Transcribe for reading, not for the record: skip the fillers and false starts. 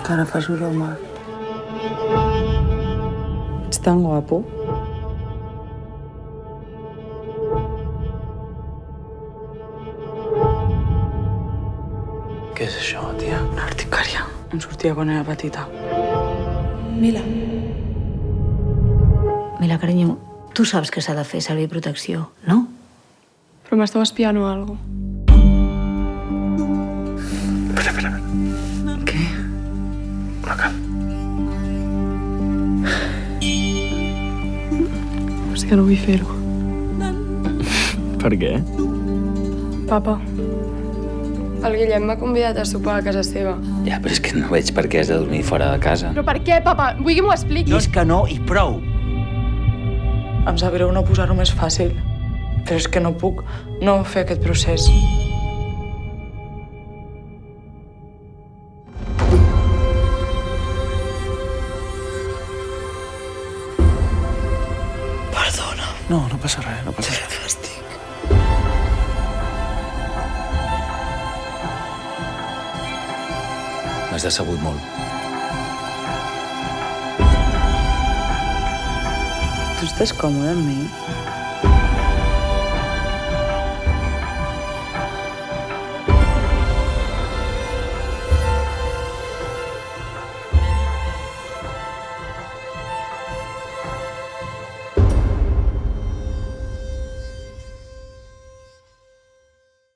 Que ara fas broma. Ets tan guapo. Què és això, tia? Una urticària. Em sortia quan era petita. Mila. Mila, carinyo, tu saps que s'ha de fer servir protecció, no? Però m'esteu espiant o alguna cosa. Espera. Què? Una cal. És que no vull fer-ho. Per què? Papa, el Guillem m'ha convidat a sopar a casa seva. Ja, però és que no veig per què has de dormir fora de casa. Però per què, papa? Vull que m'ho expliquis. No és que no i prou. Em sap greu no posar-ho més fàcil, però és que no puc no fer aquest procés. Perdona. No passa res, no passa res. Fàstic. M'has decebut molt. Tu estàs còmode amb mi?